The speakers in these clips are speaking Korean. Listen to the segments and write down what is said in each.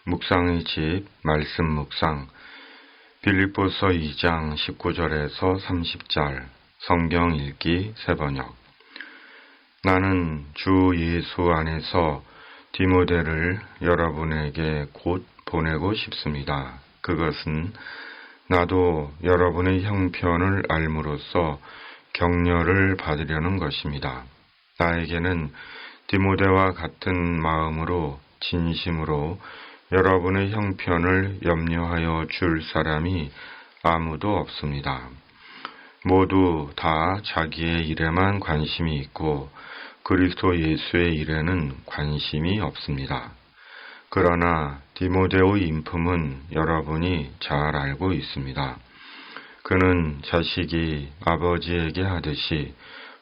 묵상의 집 말씀 묵상 빌립보서 2장 19절에서 30절 성경 읽기 새번역. 나는 주 예수 안에서 디모데를 여러분에게 곧 보내고 싶습니다. 그것은 나도 여러분의 형편을 알므로써 격려를 받으려는 것입니다. 나에게는 디모데와 같은 마음으로 진심으로 여러분의 형편을 염려하여 줄 사람이 아무도 없습니다. 모두 다 자기의 일에만 관심이 있고 그리스도 예수의 일에는 관심이 없습니다. 그러나 디모데의 인품은 여러분이 잘 알고 있습니다. 그는 자식이 아버지에게 하듯이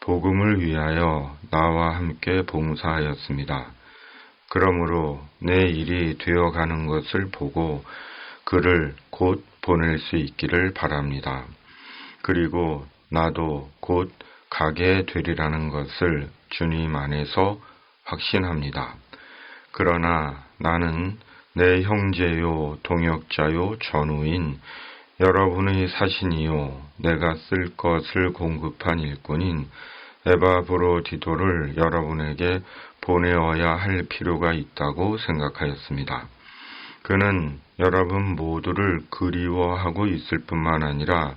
복음을 위하여 나와 함께 봉사하였습니다. 그러므로 내 일이 되어가는 것을 보고 그를 곧 보낼 수 있기를 바랍니다. 그리고 나도 곧 가게 되리라는 것을 주님 안에서 확신합니다. 그러나 나는 내 형제요 동역자요 전우인 여러분의 사신이요 내가 쓸 것을 공급한 일꾼인 에바브로디도를 여러분에게 보내어야 할 필요가 있다고 생각하였습니다. 그는 여러분 모두를 그리워하고 있을 뿐만 아니라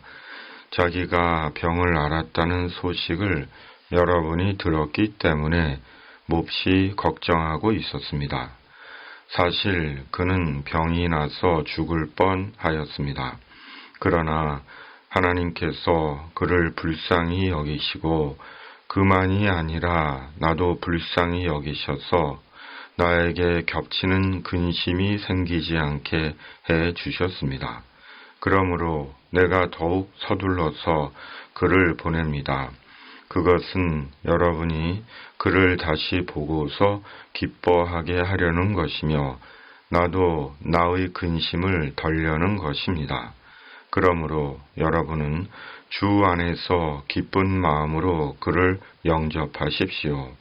자기가 병을 앓았다는 소식을 여러분이 들었기 때문에 몹시 걱정하고 있었습니다. 사실 그는 병이 나서 죽을 뻔하였습니다. 그러나 하나님께서 그를 불쌍히 여기시고 그만이 아니라 나도 불쌍히 여기셔서 나에게 겹치는 근심이 생기지 않게 해 주셨습니다. 그러므로 내가 더욱 서둘러서 그를 보냅니다. 그것은 여러분이 그를 다시 보고서 기뻐하게 하려는 것이며 나도 나의 근심을 덜려는 것입니다. 그러므로 여러분은 주 안에서 기쁜 마음으로 그를 영접하십시오.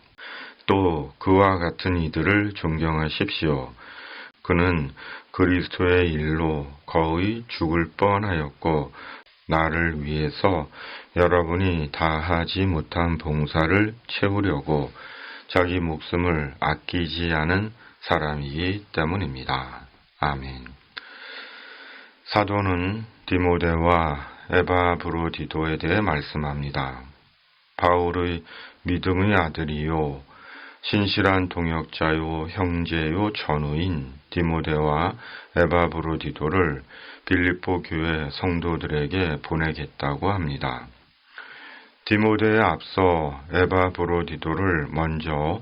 또 그와 같은 이들을 존경하십시오. 그는 그리스도의 일로 거의 죽을 뻔하였고 나를 위해서 여러분이 다하지 못한 봉사를 채우려고 자기 목숨을 아끼지 않은 사람이기 때문입니다. 아멘. 사도는 디모데와 에바브로디도에 대해 말씀합니다. 바울의 믿음의 아들이요 신실한 동역자요 형제요 전우인 디모데와 에바브로디도를 빌립보 교회 성도들에게 보내겠다고 합니다. 디모데에 앞서 에바브로디도를 먼저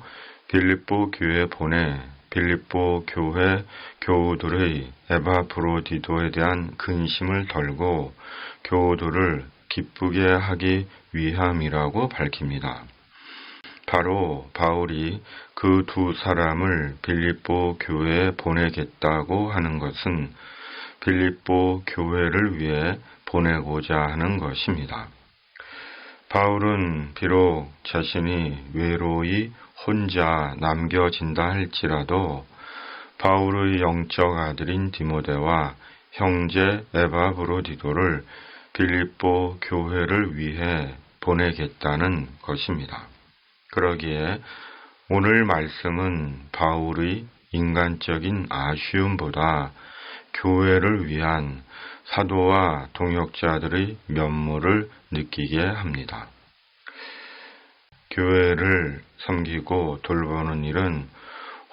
빌립보 교회에 보내 빌립보 교회 교우들의 에바브로디도에 대한 근심을 덜고 교우들을 기쁘게 하기 위함이라고 밝힙니다. 바로 바울이 그 두 사람을 빌립보 교회에 보내겠다고 하는 것은 빌립보 교회를 위해 보내고자 하는 것입니다. 바울은 비록 자신이 외로이 혼자 남겨진다 할지라도 바울의 영적 아들인 디모데와 형제 에바브로디도를 빌립보 교회를 위해 보내겠다는 것입니다. 그러기에 오늘 말씀은 바울의 인간적인 아쉬움보다 교회를 위한 사도와 동역자들의 면모를 느끼게 합니다. 교회를 섬기고 돌보는 일은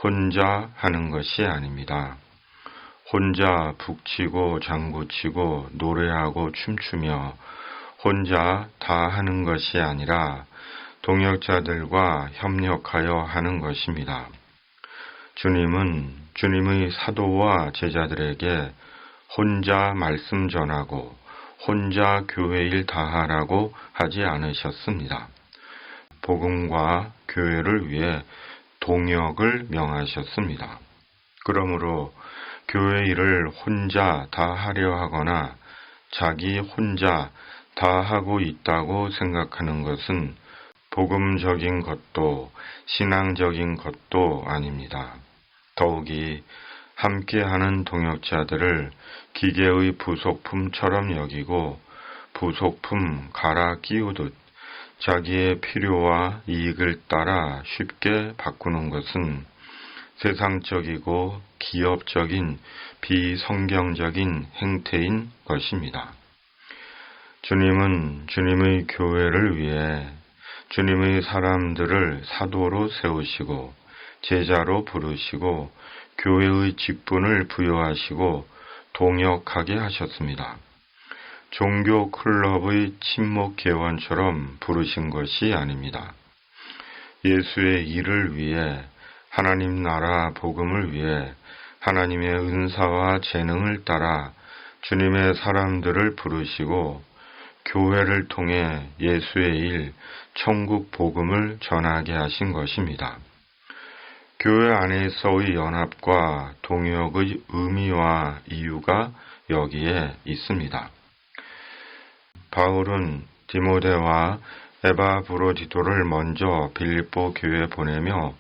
혼자 하는 것이 아닙니다. 혼자 북치고 장구치고 노래하고 춤추며 혼자 다 하는 것이 아니라 동역자들과 협력하여 하는 것입니다. 주님은 주님의 사도와 제자들에게 혼자 말씀 전하고 혼자 교회 일 다하라고 하지 않으셨습니다. 복음과 교회를 위해 동역을 명하셨습니다. 그러므로 교회 일을 혼자 다 하려 하거나 자기 혼자 다 하고 있다고 생각하는 것은 복음적인 것도 신앙적인 것도 아닙니다. 더욱이 함께하는 동역자들을 기계의 부속품처럼 여기고 부속품 갈아 끼우듯 자기의 필요와 이익을 따라 쉽게 바꾸는 것은 세상적이고 기업적인 비성경적인 행태인 것입니다. 주님은 주님의 교회를 위해 주님의 사람들을 사도로 세우시고 제자로 부르시고 교회의 직분을 부여하시고 동역하게 하셨습니다. 종교 클럽의 친목 개원처럼 부르신 것이 아닙니다. 예수의 일을 위해, 하나님 나라 복음을 위해 하나님의 은사와 재능을 따라 주님의 사람들을 부르시고 교회를 통해 예수의 일, 천국 복음을 전하게 하신 것입니다. 교회 안에서의 연합과 동역의 의미와 이유가 여기에 있습니다. 바울은 디모데와 에바브로디도를 먼저 빌립보 교회에 보내며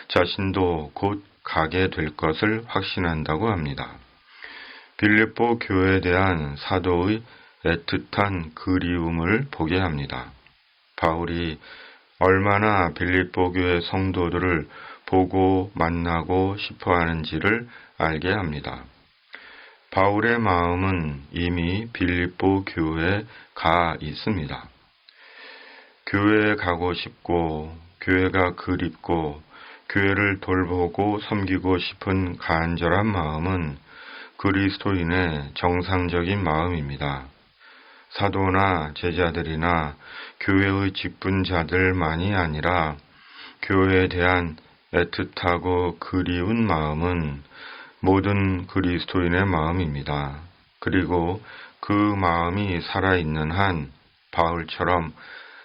자신도 곧 가게 될 것을 확신한다고 합니다. 빌립보 교회에 대한 사도의 애틋한 그리움을 보게 합니다. 바울이 얼마나 빌립보 교회 성도들을 보고 만나고 싶어 하는지를 알게 합니다. 바울의 마음은 이미 빌립보 교회에 가 있습니다. 교회에 가고 싶고 교회가 그립고 교회를 돌보고 섬기고 싶은 간절한 마음은 그리스도인의 정상적인 마음입니다. 사도나 제자들이나 교회의 직분자들만이 아니라 교회에 대한 애틋하고 그리운 마음은 모든 그리스도인의 마음입니다. 그리고 그 마음이 살아있는 한 바울처럼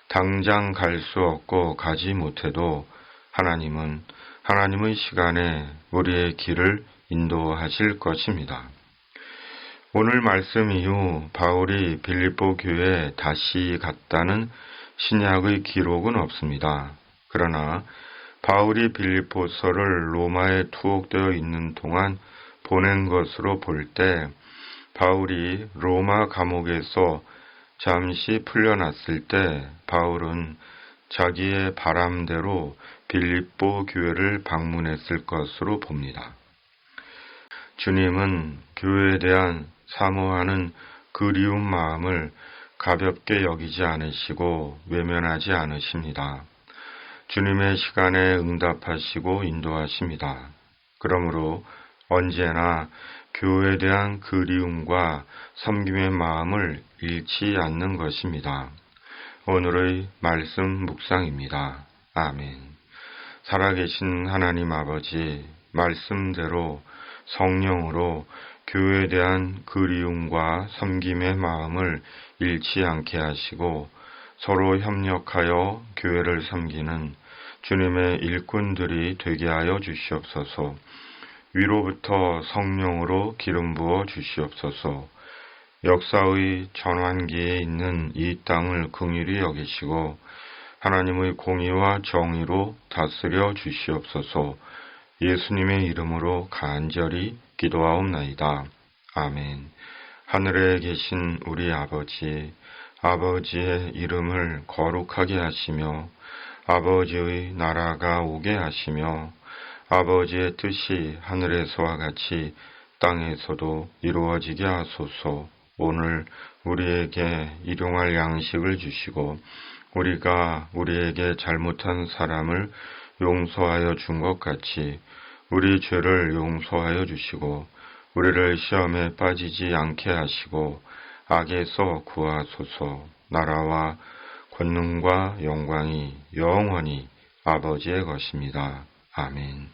당장 갈 수 없고 가지 못해도 하나님은 하나님의 시간에 우리의 길을 인도하실 것입니다. 오늘 말씀 이후 바울이 빌립보 교회에 다시 갔다는 신약의 기록은 없습니다. 그러나 바울이 빌립보서를 로마에 투옥되어 있는 동안 보낸 것으로 볼 때 바울이 로마 감옥에서 잠시 풀려났을 때 바울은 자기의 바람대로 빌립보 교회를 방문했을 것으로 봅니다. 주님은 교회에 대한 사모하는 그리운 마음을 가볍게 여기지 않으시고 외면하지 않으십니다. 주님의 시간에 응답하시고 인도하십니다. 그러므로 언제나 교회에 대한 그리움과 섬김의 마음을 잃지 않는 것입니다. 오늘의 말씀 묵상입니다. 아멘. 살아계신 하나님 아버지, 말씀대로 성령으로 교회에 대한 그리움과 섬김의 마음을 잃지 않게 하시고 서로 협력하여 교회를 섬기는 주님의 일꾼들이 되게 하여 주시옵소서. 위로부터 성령으로 기름 부어 주시옵소서. 역사의 전환기에 있는 이 땅을 긍휼히 여기시고 하나님의 공의와 정의로 다스려 주시옵소서. 예수님의 이름으로 간절히 기도하옵나이다. 아멘. 하늘에 계신 우리 아버지, 아버지의 이름을 거룩하게 하시며 아버지의 나라가 오게 하시며 아버지의 뜻이 하늘에서와 같이 땅에서도 이루어지게 하소서. 오늘 우리에게 일용할 양식을 주시고 우리가 우리에게 잘못한 사람을 용서하여 준 것 같이 우리 죄를 용서하여 주시고 우리를 시험에 빠지지 않게 하시고 악에서 구하소서. 나라와 권능과 영광이 영원히 아버지의 것입니다. 아멘.